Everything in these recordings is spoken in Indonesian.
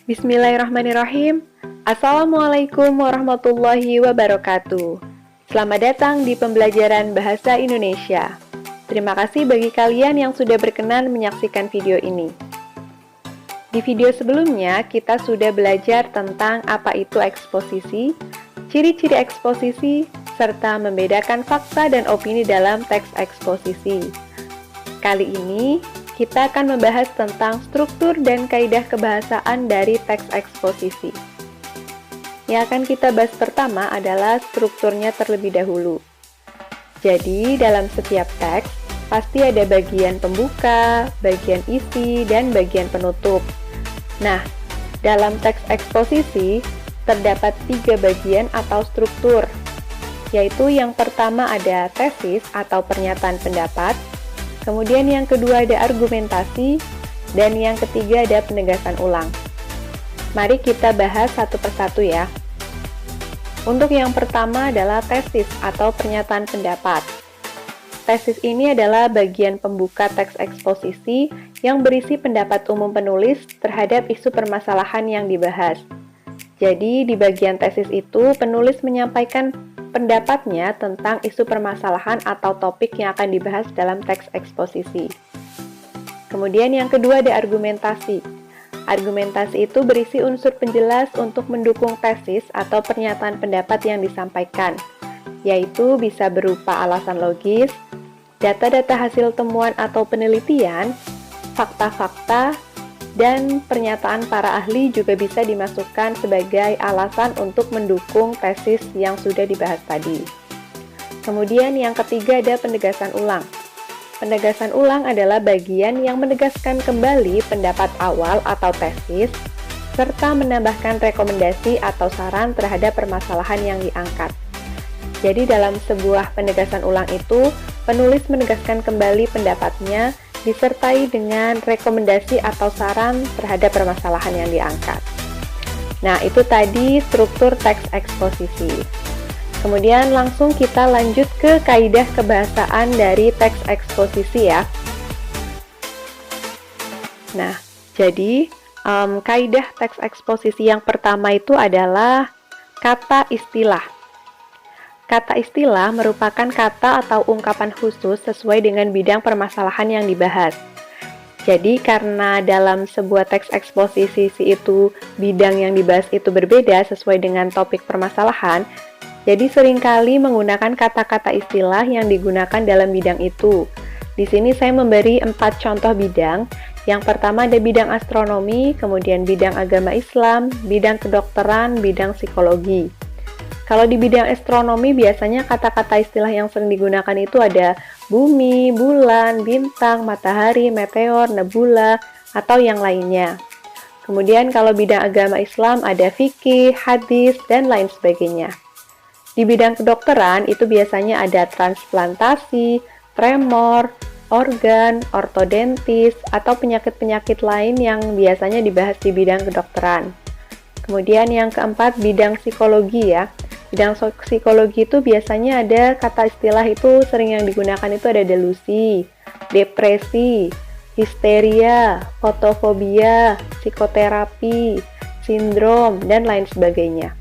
Bismillahirrahmanirrahim. Assalamualaikum warahmatullahi wabarakatuh. Selamat datang di pembelajaran Bahasa Indonesia. Terima kasih bagi kalian yang sudah berkenan menyaksikan video ini. Di video sebelumnya, kita sudah belajar tentang apa itu eksposisi, ciri-ciri eksposisi, serta membedakan fakta dan opini dalam teks eksposisi. Kali ini, kita akan membahas tentang struktur dan kaidah kebahasaan dari teks eksposisi. Yang akan kita bahas pertama adalah strukturnya terlebih dahulu. Jadi, dalam setiap teks, pasti ada bagian pembuka, bagian isi, dan bagian penutup. Nah, dalam teks eksposisi, terdapat 3 bagian atau struktur, yaitu yang pertama ada tesis atau pernyataan pendapat, kemudian yang kedua ada argumentasi, dan yang ketiga ada penegasan ulang. Mari kita bahas satu persatu ya. Untuk yang pertama adalah tesis atau pernyataan pendapat. Tesis ini adalah bagian pembuka teks eksposisi yang berisi pendapat umum penulis terhadap isu permasalahan yang dibahas. Jadi di bagian tesis itu penulis menyampaikan pendapatnya tentang isu permasalahan atau topik yang akan dibahas dalam teks eksposisi. Kemudian yang kedua ada argumentasi. Argumentasi itu berisi unsur penjelas untuk mendukung tesis atau pernyataan pendapat yang disampaikan, yaitu bisa berupa alasan logis, data-data hasil temuan atau penelitian, fakta-fakta, dan pernyataan para ahli juga bisa dimasukkan sebagai alasan untuk mendukung tesis yang sudah dibahas tadi. Kemudian yang ketiga ada penegasan ulang. Penegasan ulang adalah bagian yang menegaskan kembali pendapat awal atau tesis, serta menambahkan rekomendasi atau saran terhadap permasalahan yang diangkat. Jadi dalam sebuah penegasan ulang itu, penulis menegaskan kembali pendapatnya, disertai dengan rekomendasi atau saran terhadap permasalahan yang diangkat. Nah, itu tadi struktur teks eksposisi. Kemudian langsung kita lanjut ke kaidah kebahasaan dari teks eksposisi ya. Nah, jadi kaidah teks eksposisi yang pertama itu adalah kata istilah. Kata istilah merupakan kata atau ungkapan khusus sesuai dengan bidang permasalahan yang dibahas. Jadi karena dalam sebuah teks eksposisi itu bidang yang dibahas itu berbeda sesuai dengan topik permasalahan, jadi seringkali menggunakan kata-kata istilah yang digunakan dalam bidang itu. Di sini saya memberi 4 contoh bidang. Yang pertama ada bidang astronomi, kemudian bidang agama Islam, bidang kedokteran, bidang psikologi. Kalau di bidang astronomi biasanya kata-kata istilah yang sering digunakan itu ada bumi, bulan, bintang, matahari, meteor, nebula, atau yang lainnya. Kemudian kalau bidang agama Islam ada fikih, hadis, dan lain sebagainya. Di bidang kedokteran itu biasanya ada transplantasi, tremor, organ, ortodontis, atau penyakit-penyakit lain yang biasanya dibahas di bidang kedokteran. Kemudian yang keempat bidang psikologi ya. Bidang psikologi itu biasanya ada kata istilah itu sering yang digunakan itu ada delusi, depresi, histeria, fotofobia, psikoterapi, sindrom, dan lain sebagainya.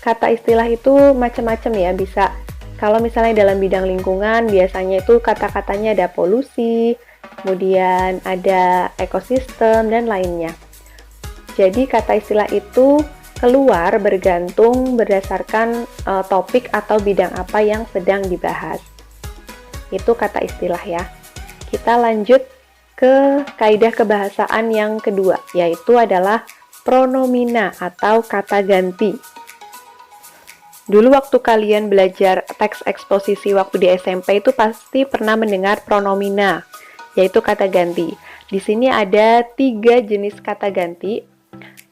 Kata istilah itu macam-macam ya, bisa kalau misalnya dalam bidang lingkungan biasanya itu kata-katanya ada polusi, kemudian ada ekosistem, dan lainnya. Jadi kata istilah itu keluar bergantung berdasarkan topik atau bidang apa yang sedang dibahas. Itu kata istilah ya. Kita lanjut ke kaidah kebahasaan yang kedua, yaitu adalah pronomina atau kata ganti. Dulu waktu kalian belajar teks eksposisi waktu di SMP itu pasti pernah mendengar pronomina, yaitu kata ganti. Di sini ada 3 jenis kata ganti,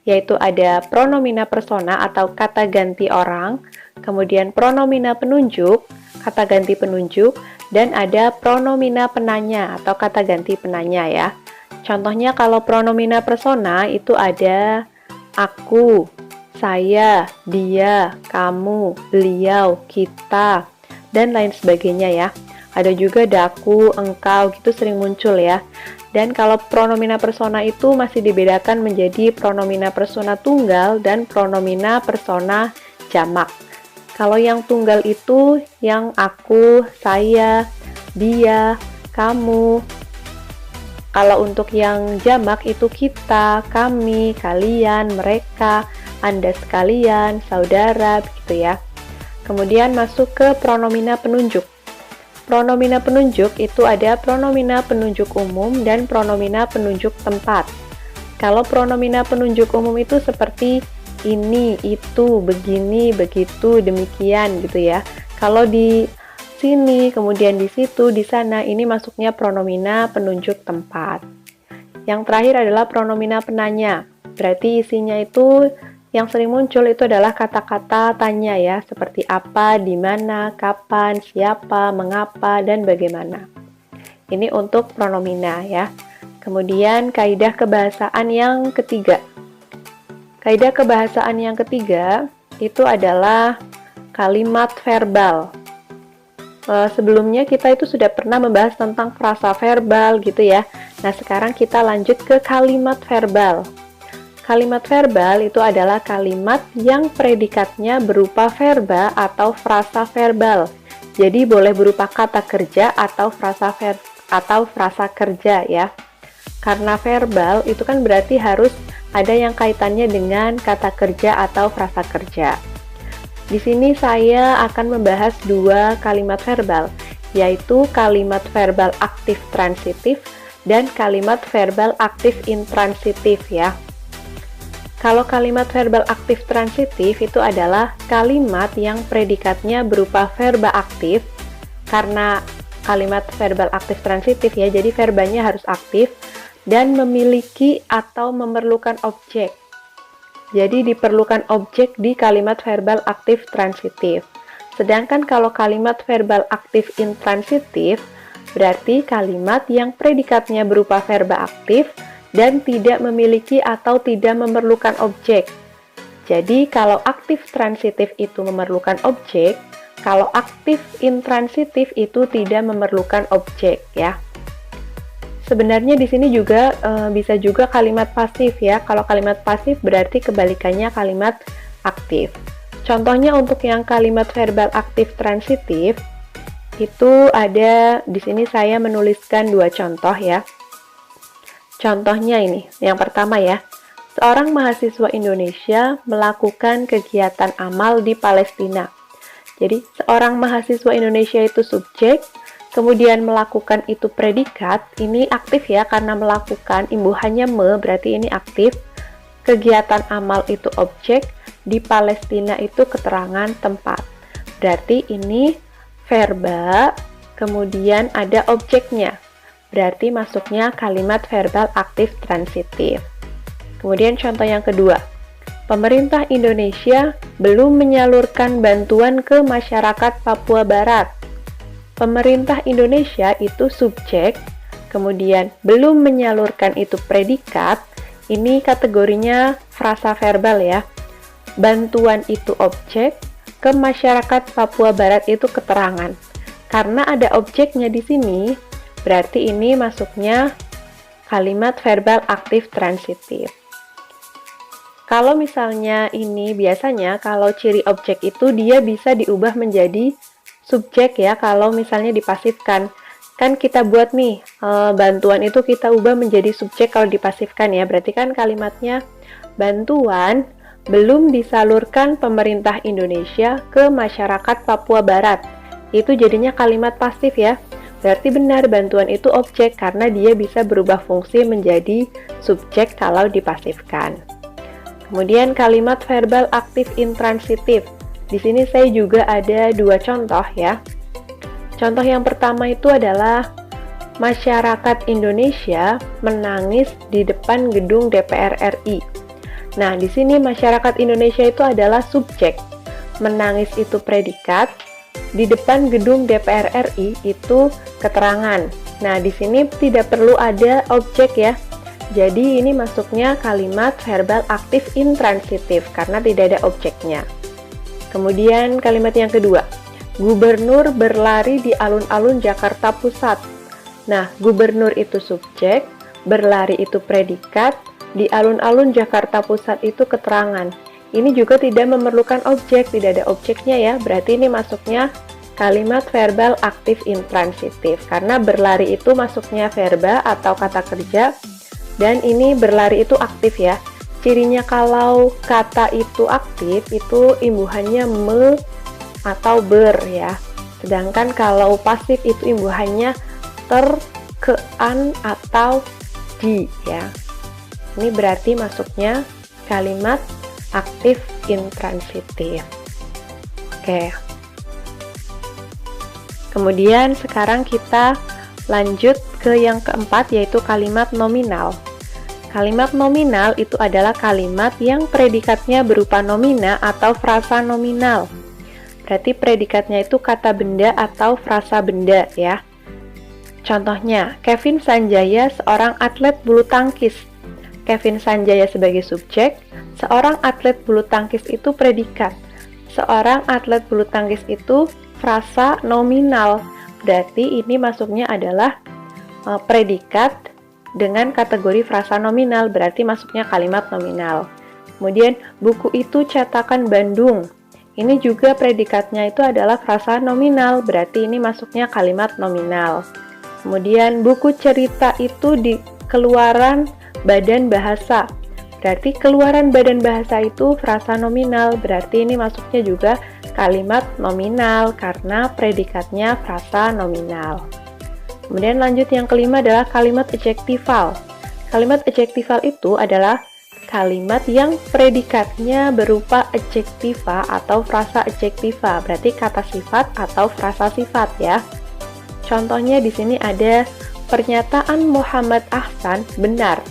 yaitu ada pronomina persona atau kata ganti orang, kemudian pronomina penunjuk, kata ganti penunjuk, dan ada pronomina penanya atau kata ganti penanya ya. Contohnya kalau pronomina persona itu ada aku, saya, dia, kamu, beliau, kita, dan lain sebagainya ya. Ada juga daku, engkau, gitu sering muncul ya. Dan kalau pronomina persona itu masih dibedakan menjadi pronomina persona tunggal dan pronomina persona jamak. Kalau yang tunggal itu yang aku, saya, dia, kamu. Kalau untuk yang jamak itu kita, kami, kalian, mereka, Anda sekalian, saudara, begitu ya. Kemudian masuk ke pronomina penunjuk. Pronomina penunjuk itu ada pronomina penunjuk umum dan pronomina penunjuk tempat. Kalau pronomina penunjuk umum itu seperti ini, itu, begini, begitu, demikian gitu ya. Kalau di sini, kemudian di situ, di sana, ini masuknya pronomina penunjuk tempat. Yang terakhir adalah pronomina penanya. Berarti isinya itu yang sering muncul itu adalah kata-kata tanya ya, seperti apa, di mana, kapan, siapa, mengapa, dan bagaimana. Ini untuk pronomina ya. Kemudian kaidah kebahasaan yang ketiga. Kaidah kebahasaan yang ketiga itu adalah kalimat verbal. Sebelumnya kita itu sudah pernah membahas tentang frasa verbal gitu ya. Nah, sekarang kita lanjut ke kalimat verbal. Kalimat verbal itu adalah kalimat yang predikatnya berupa verba atau frasa verbal. Jadi boleh berupa kata kerja atau frasa kerja ya. Karena verbal itu kan berarti harus ada yang kaitannya dengan kata kerja atau frasa kerja. Di sini saya akan membahas dua kalimat verbal, yaitu kalimat verbal aktif transitif dan kalimat verbal aktif intransitif ya. Kalau kalimat verbal aktif transitif itu adalah kalimat yang predikatnya berupa verba aktif, karena kalimat verbal aktif transitif ya, jadi verbanya harus aktif dan memiliki atau memerlukan objek. Jadi diperlukan objek di kalimat verbal aktif transitif. Sedangkan kalau kalimat verbal aktif intransitif berarti kalimat yang predikatnya berupa verba aktif dan tidak memiliki atau tidak memerlukan objek. Jadi kalau aktif transitif itu memerlukan objek, kalau aktif intransitif itu tidak memerlukan objek ya. Sebenarnya di sini juga bisa juga kalimat pasif ya. Kalau kalimat pasif berarti kebalikannya kalimat aktif. Contohnya untuk yang kalimat verbal aktif transitif itu ada di sini saya menuliskan dua contoh ya. Contohnya ini, yang pertama ya, seorang mahasiswa Indonesia melakukan kegiatan amal di Palestina. Jadi, seorang mahasiswa Indonesia itu subjek, kemudian melakukan itu predikat, ini aktif ya, karena melakukan, imbuhannya berarti ini aktif. Kegiatan amal itu objek, di Palestina itu keterangan tempat. Berarti ini verba, kemudian ada objeknya. Berarti masuknya kalimat verbal aktif transitif. Kemudian contoh yang kedua, pemerintah Indonesia belum menyalurkan bantuan ke masyarakat Papua Barat. Pemerintah Indonesia itu subjek, kemudian belum menyalurkan itu predikat, ini kategorinya frasa verbal ya. Bantuan itu objek, ke masyarakat Papua Barat itu keterangan. Karena ada objeknya di sini, berarti ini masuknya kalimat verbal aktif transitif. Kalau misalnya ini biasanya kalau ciri objek itu dia bisa diubah menjadi subjek ya, kalau misalnya dipasifkan. Kan kita buat nih, bantuan itu kita ubah menjadi subjek kalau dipasifkan ya, berarti kan kalimatnya bantuan belum disalurkan pemerintah Indonesia ke masyarakat Papua Barat. Itu jadinya kalimat pasif ya. Berarti benar bantuan itu objek karena dia bisa berubah fungsi menjadi subjek kalau dipasifkan. Kemudian kalimat verbal aktif intransitif. Di sini saya juga ada dua contoh ya. Contoh yang pertama itu adalah masyarakat Indonesia menangis di depan gedung DPR RI. Nah, di sini masyarakat Indonesia itu adalah subjek. Menangis itu predikat. Di depan gedung DPR RI itu keterangan. Nah, di sini tidak perlu ada objek ya. Jadi ini masuknya kalimat verbal aktif intransitif karena tidak ada objeknya. Kemudian kalimat yang kedua, gubernur berlari di alun-alun Jakarta Pusat. Nah, gubernur itu subjek, berlari itu predikat, di alun-alun Jakarta Pusat itu keterangan. Ini juga tidak memerlukan objek, tidak ada objeknya ya, berarti ini masuknya kalimat verbal aktif intransitif, karena berlari itu masuknya verba atau kata kerja, dan ini berlari itu aktif ya. Cirinya kalau kata itu aktif, itu imbuhannya me atau ber ya. Sedangkan kalau pasif itu imbuhannya ter, ke, an, atau di ya. Ini berarti masuknya kalimat aktif intransitif. Oke. Kemudian sekarang kita lanjut ke yang keempat, yaitu kalimat nominal. Kalimat nominal itu adalah kalimat yang predikatnya berupa nomina atau frasa nominal. Berarti predikatnya itu kata benda atau frasa benda ya. Contohnya, Kevin Sanjaya seorang atlet bulu tangkis. Kevin Sanjaya sebagai subjek, seorang atlet bulu tangkis itu predikat. Seorang atlet bulu tangkis itu frasa nominal. Berarti ini masuknya adalah predikat dengan kategori frasa nominal, berarti masuknya kalimat nominal. Kemudian, buku itu cetakan Bandung. Ini juga predikatnya itu adalah frasa nominal, berarti ini masuknya kalimat nominal. Kemudian, buku cerita itu di keluaran Badan Bahasa. Berarti keluaran Badan Bahasa itu frasa nominal, berarti ini masuknya juga kalimat nominal karena predikatnya frasa nominal. Kemudian lanjut yang kelima adalah kalimat adjektival. Kalimat adjektival itu adalah kalimat yang predikatnya berupa adjektiva atau frasa adjektiva, berarti kata sifat atau frasa sifat ya. Contohnya di sini ada pernyataan Muhammad Ahsan benar.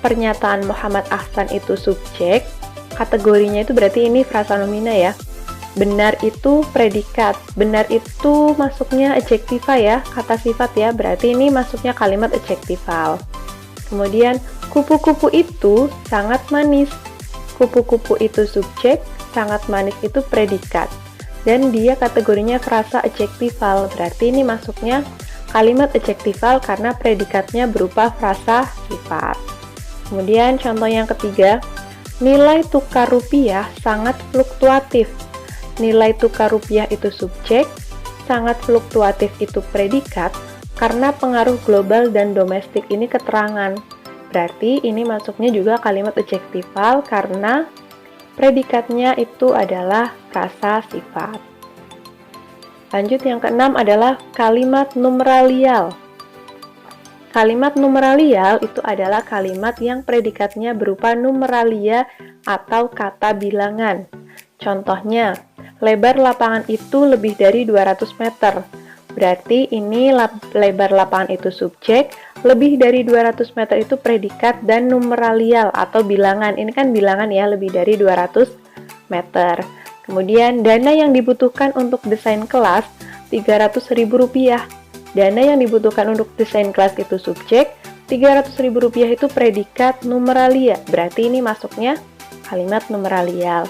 Pernyataan Muhammad Ahsan itu subjek, kategorinya itu berarti ini frasa nomina ya. Benar itu predikat, benar itu masuknya adjektiva ya, kata sifat ya, berarti ini masuknya kalimat adjektival. Kemudian, kupu-kupu itu sangat manis. Kupu-kupu itu subjek, sangat manis itu predikat. Dan dia kategorinya frasa adjektival, berarti ini masuknya kalimat adjektival karena predikatnya berupa frasa sifat. Kemudian contoh yang ketiga, nilai tukar rupiah sangat fluktuatif. Nilai tukar rupiah itu subjek, sangat fluktuatif itu predikat, karena pengaruh global dan domestik ini keterangan. Berarti ini masuknya juga kalimat adjektival karena predikatnya itu adalah frasa sifat. Lanjut yang keenam adalah kalimat numeralial. Kalimat numeralial itu adalah kalimat yang predikatnya berupa numeralia atau kata bilangan. Contohnya, lebar lapangan itu lebih dari 200 meter. Berarti ini lebar lapangan itu subjek, lebih dari 200 meter itu predikat dan numeralial atau bilangan. Ini kan bilangan ya, lebih dari 200 meter. Kemudian dana yang dibutuhkan untuk desain kelas Rp300.000. Dana yang dibutuhkan untuk desain kelas itu subjek, Rp300.000 itu predikat numeralia, berarti ini masuknya kalimat numeralial.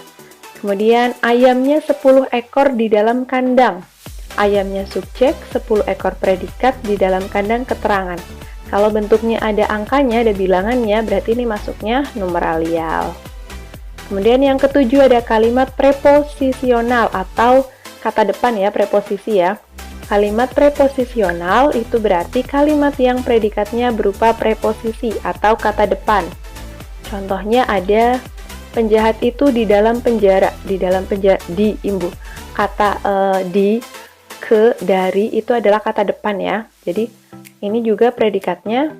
Kemudian ayamnya 10 ekor di dalam kandang. Ayamnya subjek, 10 ekor predikat di dalam kandang keterangan. Kalau bentuknya ada angkanya, ada bilangannya, berarti ini masuknya numeralial. Kemudian yang ketujuh ada kalimat preposisional atau kata depan ya, preposisi ya. Kalimat preposisional itu berarti kalimat yang predikatnya berupa preposisi atau kata depan. Contohnya ada penjahat itu di dalam penjara, di imbu. Kata di, ke, dari itu adalah kata depan ya. Jadi ini juga predikatnya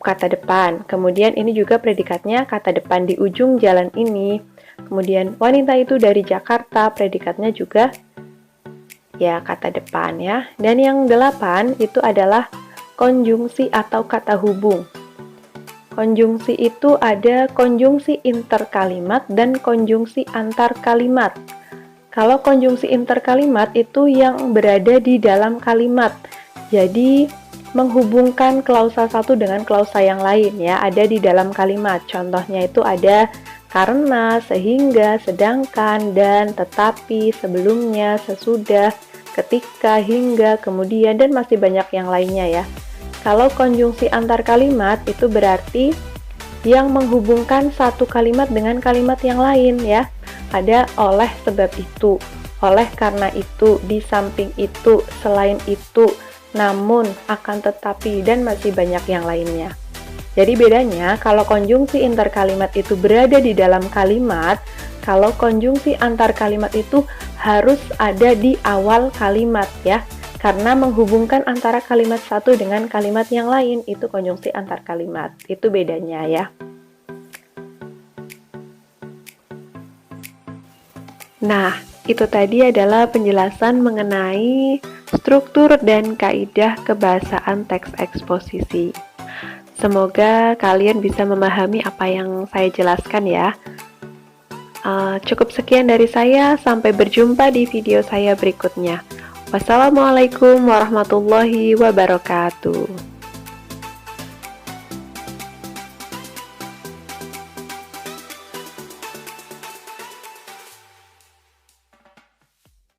kata depan. Kemudian ini juga predikatnya kata depan di ujung jalan ini. Kemudian wanita itu dari Jakarta, predikatnya juga ya kata depan ya. Dan yang 8 itu adalah konjungsi atau kata hubung. Konjungsi itu ada konjungsi interkalimat dan konjungsi antar kalimat. Kalau konjungsi interkalimat itu yang berada di dalam kalimat. Jadi menghubungkan klausa satu dengan klausa yang lain ya, ada di dalam kalimat. Contohnya itu ada karena, sehingga, sedangkan, dan, tetapi, sebelumnya, sesudah, ketika, hingga, kemudian, dan masih banyak yang lainnya ya. Kalau konjungsi antar kalimat itu berarti yang menghubungkan satu kalimat dengan kalimat yang lain ya. Ada oleh sebab itu, oleh karena itu, di samping itu, selain itu, namun, akan tetapi, dan masih banyak yang lainnya. Jadi bedanya kalau konjungsi interkalimat itu berada di dalam kalimat, kalau konjungsi antar kalimat itu harus ada di awal kalimat ya. Karena menghubungkan antara kalimat satu dengan kalimat yang lain, itu konjungsi antar kalimat. Itu bedanya ya. Nah, itu tadi adalah penjelasan mengenai struktur dan kaidah kebahasaan teks eksposisi. Semoga kalian bisa memahami apa yang saya jelaskan ya. Cukup sekian dari saya, sampai berjumpa di video saya berikutnya. Wassalamualaikum warahmatullahi wabarakatuh.